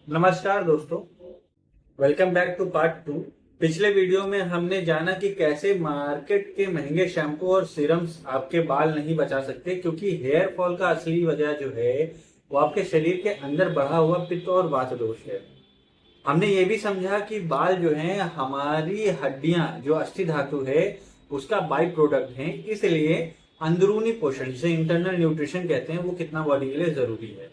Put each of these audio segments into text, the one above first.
नमस्कार दोस्तों, welcome back two part 2। पिछले वीडियो में हमने जाना कि कैसे मार्केट के महंगे शैम्पू और सीरम्स आपके बाल नहीं बचा सकते, क्योंकि हेयर फॉल का असली वजह जो है वो आपके शरीर के अंदर बढ़ा हुआ पित्त और वात दोष है। हमने ये भी समझा कि बाल जो हैं हमारी हड्डियां जो अस्थि धातु है उसका बाई प्रोडक्ट है, इसलिए अंदरूनी पोषण जिसे इंटरनल न्यूट्रिशन कहते हैं वो कितना बॉडी के लिए जरूरी है।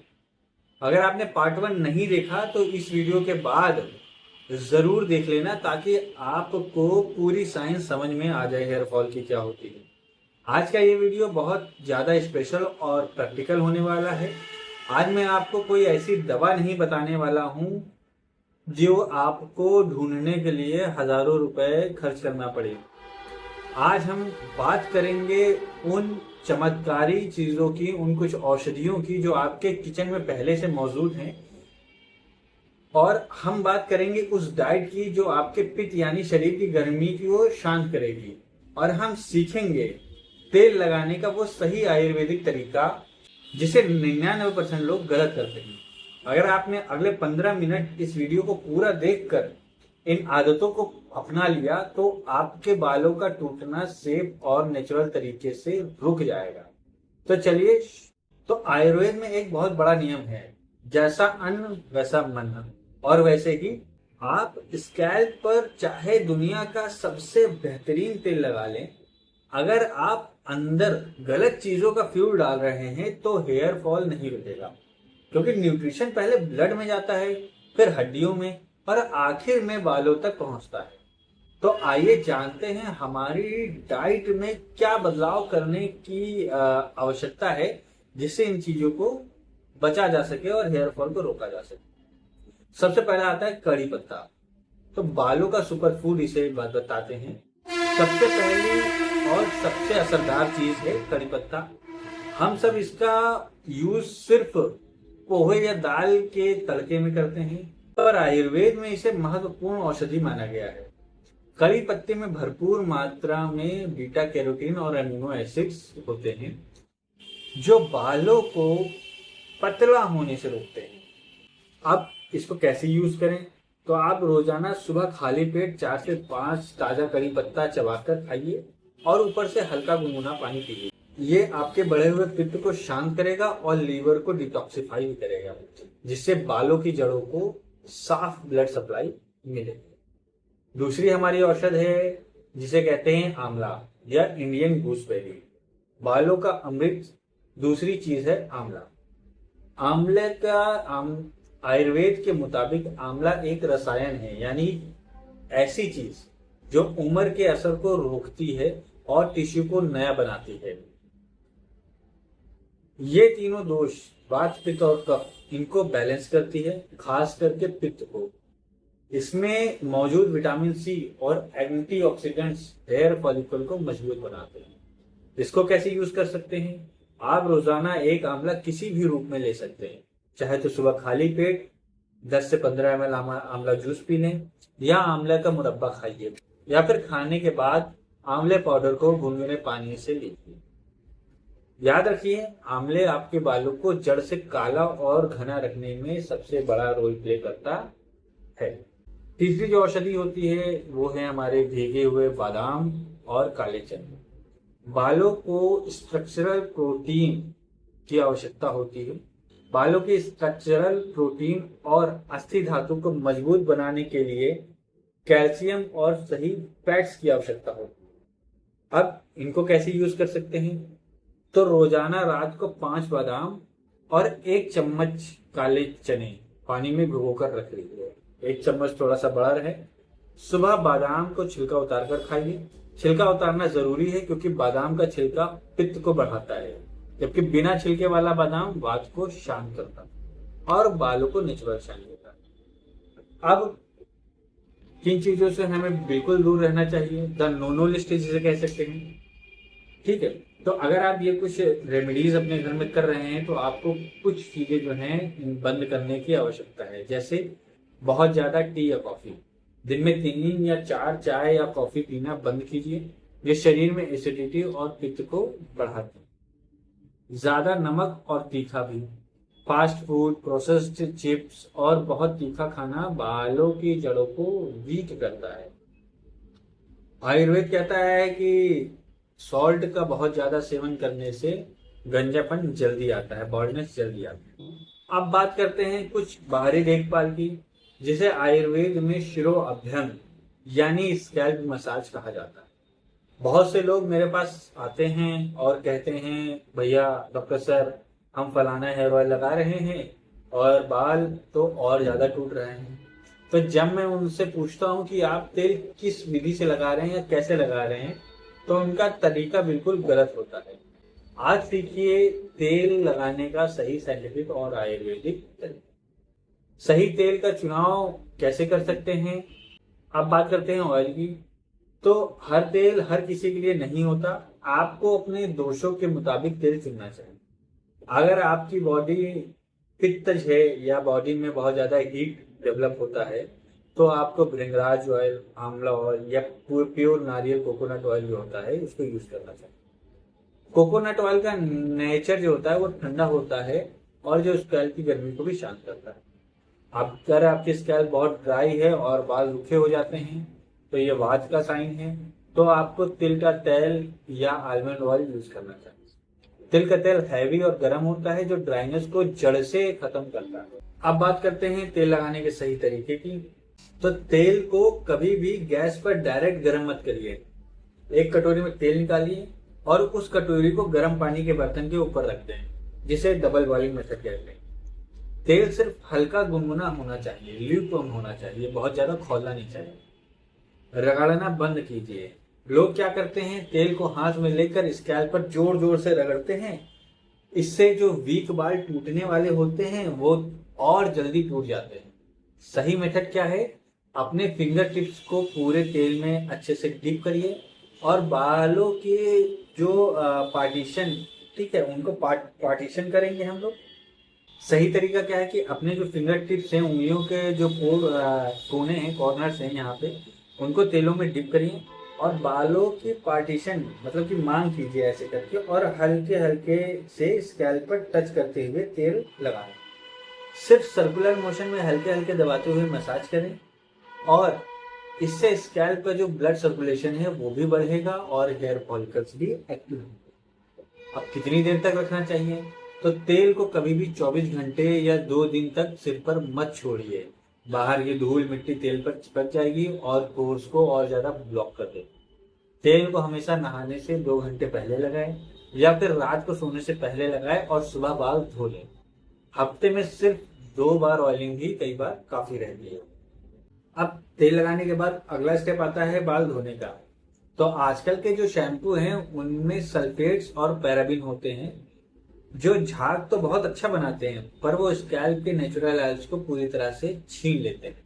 अगर आपने पार्ट 1 नहीं देखा तो इस वीडियो के बाद जरूर देख लेना, ताकि आपको पूरी साइंस समझ में आ जाए हेयर फॉल की क्या होती है। आज का ये वीडियो बहुत ज़्यादा स्पेशल और प्रैक्टिकल होने वाला है। आज मैं आपको कोई ऐसी दवा नहीं बताने वाला हूँ जो आपको ढूंढने के लिए हजारों रुपए खर्च करना पड़े। आज हम बात करेंगे उन चमत्कारी चीजों की, उन कुछ औषधियों की जो आपके किचन में पहले से मौजूद हैं, और हम बात करेंगे उस डाइट की जो आपके पित्त यानी शरीर की गर्मी को शांत करेगी। और हम सीखेंगे तेल लगाने का वो सही आयुर्वेदिक तरीका जिसे 99% लोग गलत करते हैं। अगर आपने अगले 15 मिनट इस वीडियो को पूरा देखकर इन आदतों को अपना लिया तो आपके बालों का टूटना सेफ और नेचुरल तरीके से रुक जाएगा। तो चलिए, तो आयुर्वेद में एक बहुत बड़ा नियम है, जैसा अन्न वैसा मन। और वैसे ही आप स्कैल्प पर चाहे दुनिया का सबसे बेहतरीन तेल लगा लें, अगर आप अंदर गलत चीजों का फ्यूल डाल रहे हैं तो हेयर फॉल नहीं रुकेगा, क्योंकि न्यूट्रिशन पहले ब्लड में जाता है, फिर हड्डियों में और आखिर में बालों तक पहुंचता है। तो आइए जानते हैं हमारी डाइट में क्या बदलाव करने की आवश्यकता है, जिससे इन चीजों को बचा जा सके और हेयर फॉल को रोका जा सके। सबसे पहला आता है कड़ी पत्ता। तो बालों का सुपर फूड इसे बताते हैं। सबसे पहली और सबसे असरदार चीज है कड़ी पत्ता। हम सब इसका यूज सिर्फ पोहे या दाल के तड़के में करते हैं, पर आयुर्वेद में इसे महत्वपूर्ण औषधि माना गया है। कड़ी पत्ते में भरपूर मात्रा में बीटा कैरोटीन और अमीनो एसिड्स होते हैं जो बालों को पतला होने से रोकते हैं। अब इसको कैसे यूज करें? तो आप रोजाना सुबह खाली पेट 4 से 5 ताजा कड़ी पत्ता चबाकर खाइए और ऊपर से हल्का गुनगुना पानी पीजिए। ये आपके बढ़े हुए पित्त को शांत करेगा और लीवर को डिटॉक्सिफाई भी करेगा, जिससे बालों की जड़ों को साफ ब्लड सप्लाई मिलेगी। दूसरी हमारी औषध है जिसे कहते हैं आंवला या इंडियन गूसबेरी, बालों का अमृत। दूसरी चीज है आंवला। आंवले का आयुर्वेद के मुताबिक आंवला एक रसायन है, यानी ऐसी चीज जो उम्र के असर को रोकती है और टिश्यू को नया बनाती है। ये तीनों दोष वात, पित्त और कफ, इनको बैलेंस करती है, खास करके पित्त को। इसमें मौजूद विटामिन सी और एंटीऑक्सीडेंट्स हेयर फॉलिकल को मजबूत बनाते हैं। इसको कैसे यूज कर सकते हैं? आप रोजाना एक आंवला किसी भी रूप में ले सकते हैं। चाहे तो सुबह खाली पेट 10 से 15 ml आंवला जूस पी लें, या आंवले का मुरब्बा खाइए, या फिर खाने के बाद आंवले पाउडर को गुनगुने पानी से लीजिए। याद रखिए, आंवले आपके बालों को जड़ से काला और घना रखने में सबसे बड़ा रोल प्ले करता है। तीसरी जो औषधि होती है वो है हमारे भीगे हुए बादाम और काले चने। बालों को स्ट्रक्चरल प्रोटीन की आवश्यकता होती है। बालों के स्ट्रक्चरल प्रोटीन और अस्थि धातु को मजबूत बनाने के लिए कैल्शियम और सही फैट्स की आवश्यकता होती है। अब इनको कैसे यूज कर सकते हैं? तो रोजाना रात को 5 बादाम और 1 चम्मच काले चने पानी में भिगोकर रख लीजिए। 1 चम्मच थोड़ा सा बड़ा रहे। सुबह बादाम को छिलका उतार कर खाइए। छिलका उतारना जरूरी है क्योंकि बादाम का छिलका पित्त को बढ़ाता है, जबकि बिना छिलके वाला बादाम वात को शांत करता है और बालों को नेचुरल शाइन देता है। अब किन चीजों से हमें बिल्कुल दूर रहना चाहिए? द नो लिस्ट जिसे कह सकते हैं। ठीक है, तो अगर आप ये कुछ रेमेडीज अपने घर में कर रहे हैं तो आपको कुछ चीजें जो हैं बंद करने की आवश्यकता है। जैसे बहुत ज्यादा टी या कॉफी, दिन में 3 या 4 चाय या कॉफी पीना बंद कीजिए। ये शरीर में एसिडिटी और पित्त को बढ़ाती है। ज्यादा नमक और तीखा भी, फास्ट फूड, प्रोसेस्ड चिप्स और बहुत तीखा खाना बालों की जड़ों को वीक करता है। आयुर्वेद कहता है कि सॉल्ट का बहुत ज्यादा सेवन करने से गंजापन जल्दी आता है, बॉल्डनेस जल्दी आती है। अब बात करते हैं कुछ बाहरी देखभाल की, जिसे आयुर्वेद में शिरो अभ्यंग यानी स्कैल्प मसाज कहा जाता है। बहुत से लोग मेरे पास आते हैं और कहते हैं, भैया डॉक्टर सर, हम फलाना हेयर ऑयल लगा रहे हैं और बाल तो और ज्यादा टूट रहे हैं। तो जब मैं उनसे पूछता हूँ कि आप तेल किस विधि से लगा रहे हैं या कैसे लगा रहे हैं, तो उनका तरीका बिल्कुल गलत होता है। आज सीखिए तेल लगाने का सही साइंटिफिक और आयुर्वेदिक तरीका। सही तेल का चुनाव कैसे कर सकते हैं। अब बात करते हैं ऑयल की। तो हर तेल हर किसी के लिए नहीं होता। आपको अपने दोषों के मुताबिक तेल चुनना चाहिए। अगर आपकी बॉडी पित्तज है या बॉडी में बहुत ज्यादा हीट डेवलप होता है, तो आपको भृंगराज ऑयल, आंवला ऑयल या प्योर नारियल कोकोनट ऑयल जो होता है उसको यूज करना चाहिए। कोकोनट ऑयल का नेचर जो होता है वो ठंडा होता है और जो स्कैल्प की गर्मी को भी शांत करता है। अगर आपकी स्कैल्प बहुत ड्राई है और बाल रूखे हो जाते हैं तो ये वात का साइन है। तो आपको तिल का तेल या आलमंड ऑयल यूज करना चाहिए। तिल का तेल हैवी और गर्म होता है जो ड्राइनेस को जड़ से खत्म करता है। अब बात करते हैं तेल लगाने के सही तरीके की। तो तेल को कभी भी गैस पर डायरेक्ट गर्म मत करिए। एक कटोरी में तेल निकालिए और उस कटोरी को गर्म पानी के बर्तन के ऊपर रख दें, जिसे डबल बॉइलिंग मेथड कहते हैं। तेल सिर्फ हल्का गुनगुना होना चाहिए, ल्यूकवार्म होना चाहिए, बहुत ज्यादा खौलना नहीं चाहिए। रगड़ना बंद कीजिए। लोग क्या करते हैं, तेल को हाथ में लेकर स्कैल्प पर जोर जोर से रगड़ते हैं। इससे जो वीक बाल टूटने वाले होते हैं वो और जल्दी टूट जाते हैं। सही मेथड क्या है, अपने फिंगर टिप्स को पूरे तेल में अच्छे से डिप करिए और बालों के जो पार्टीशन, ठीक है, उनको पार्टीशन करेंगे हम लोग। सही तरीका क्या है कि अपने जो फिंगर टिप्स हैं, उंगलियों के जो कोने हैं, कॉर्नर्स हैं, यहाँ पे उनको तेलों में डिप करिए और बालों की पार्टीशन मतलब कि मांग कीजिए ऐसे करके और हल्के हल्के से स्कैल्प पर टच करते हुए तेल लगाएं। सिर्फ सर्कुलर मोशन में हल्के हल्के दबाते हुए मसाज करें और इससे स्कैल्प का जो ब्लड सर्कुलेशन है वो भी बढ़ेगा और हेयर फॉलिकल्स भी एक्टिव होंगे। अब कितनी देर तक रखना चाहिए, तो तेल को कभी भी 24 घंटे या 2 दिन तक सिर पर मत छोड़िए। बाहर की धूल मिट्टी तेल पर चिपक जाएगी और पोर्स को और ज्यादा ब्लॉक कर देगी। तेल को हमेशा नहाने से 2 घंटे पहले लगाएं या फिर रात को सोने से पहले लगाएं और सुबह बाल धो लें। हफ्ते में सिर्फ 2 बार ऑयलिंग ही कई बार काफी रहती है। अब तेल लगाने के बाद अगला स्टेप आता है बाल धोने का। तो आजकल के जो शैम्पू हैं उनमें सल्फेट्स और पैराबिन होते हैं जो झाग तो बहुत अच्छा बनाते हैं, पर वो स्कैल्प के नेचुरल ऑयल्स को पूरी तरह से छीन लेते हैं।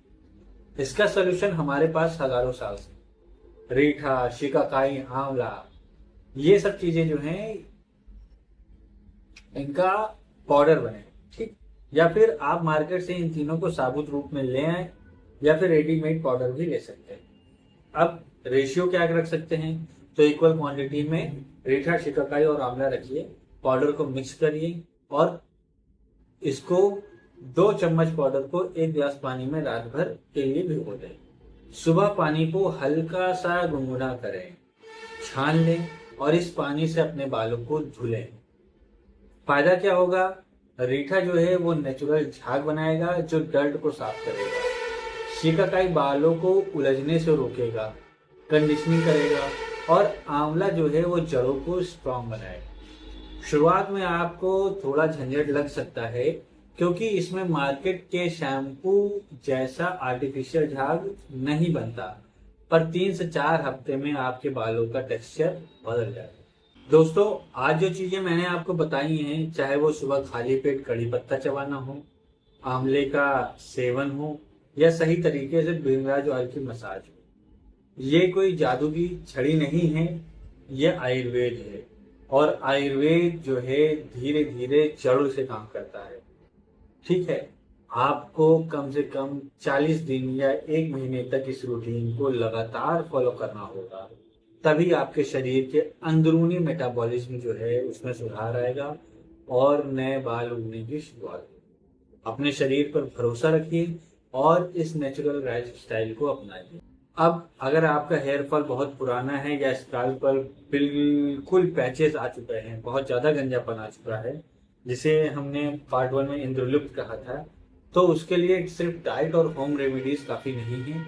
इसका सोल्यूशन हमारे पास हजारों साल से रीठा, शिकाकाई, आंवला, ये सब चीजें जो हैं इनका पाउडर बने, ठीक, या फिर आप मार्केट से इन तीनों को साबुत रूप में ले आए या फिर रेडीमेड पाउडर भी ले सकते हैं। अब रेशियो क्या रख सकते हैं, तो इक्वल क्वांटिटी में रीठा, शिकाकाई और आंवला रखिए, पाउडर को मिक्स करिए और इसको 2 चम्मच पाउडर को 1 गिलास पानी में रात भर के लिए भिगो दें। सुबह पानी को हल्का सा गुनगुना करें, छान लें और इस पानी से अपने बालों को धुलें। फायदा क्या होगा, रीठा जो है वो नेचुरल झाग बनाएगा जो डर्ट को साफ करेगा। शिकाकाई बालों को उलझने से रोकेगा, कंडीशनिंग करेगा और आंवला जो है वो जड़ों को स्ट्रॉन्ग बनाएगा। शुरुआत में आपको थोड़ा झंझट लग सकता है क्योंकि इसमें मार्केट के शैम्पू जैसा आर्टिफिशियल झाग नहीं बनता, पर 3 से 4 हफ्ते में आपके बालों का टेक्सचर बदल जाएगा। दोस्तों, आज जो चीजें मैंने आपको बताई हैं, चाहे वो सुबह खाली पेट कड़ी पत्ता चबाना हो, आंवले का सेवन हो या सही तरीके से भृंगराज ऑयल की मसाज हो, ये कोई जादू की छड़ी नहीं है, ये आयुर्वेद है। और आयुर्वेद जो है धीरे धीरे जड़ से काम करता है, ठीक है। आपको कम से कम 40 दिन या 1 महीने तक इस रूटीन को लगातार फॉलो करना होगा, तभी आपके शरीर के अंदरूनी मेटाबॉलिज्म जो है उसमें सुधार आएगा और नए बाल उगने की शुरुआत होगी। अपने शरीर पर भरोसा रखिए और इस नेचुरल लाइफ स्टाइल को अपनाइए। अब अगर आपका हेयर फॉल बहुत पुराना है या स्काल्प पर बिल्कुल पैचेस आ चुके हैं, बहुत ज़्यादा गंजापन आ चुका है, जिसे हमने पार्ट 1 में इंद्रलुप्त कहा था, तो उसके लिए सिर्फ डाइट और होम रेमेडीज काफ़ी नहीं है।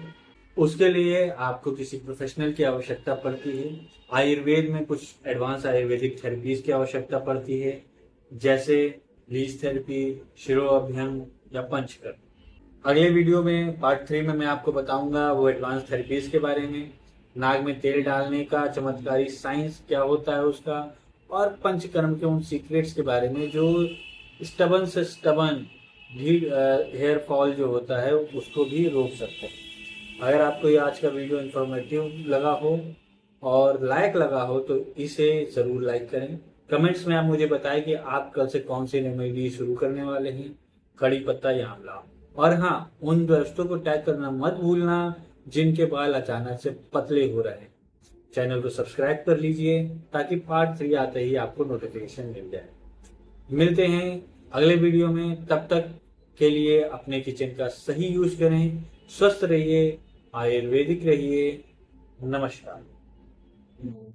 उसके लिए आपको किसी प्रोफेशनल की आवश्यकता पड़ती है। आयुर्वेद में कुछ एडवांस आयुर्वेदिक थेरेपीज की आवश्यकता पड़ती है, जैसे लीच थेरेपी, शिरो अभ्यंग या पंचकर्म। अगले वीडियो में पार्ट 3 में मैं आपको बताऊंगा वो एडवांस थेरेपीज के बारे में, नाक में तेल डालने का चमत्कारी साइंस क्या होता है उसका, और पंचकर्म के उन सीक्रेट्स के बारे में जो स्टबन से स्टबन भी हेयर फॉल जो होता है उसको भी रोक सकते हैं। अगर आपको ये आज का वीडियो इन्फॉर्मेटिव लगा हो और लायक लगा हो तो इसे ज़रूर लाइक करें। कमेंट्स में आप मुझे बताएं कि आप कल से कौन सी रेमेडी शुरू करने वाले हैं, कड़ी पत्ता या आंवला। और हाँ, उन दोस्तों को टैग करना मत भूलना जिनके बाल अचानक से पतले हो रहे हैं। चैनल को सब्सक्राइब कर लीजिए ताकि पार्ट 3 आते ही आपको नोटिफिकेशन मिल जाए। मिलते हैं अगले वीडियो में, तब तक के लिए अपने किचन का सही यूज करें, स्वस्थ रहिए, आयुर्वेदिक रहिए। नमस्कार।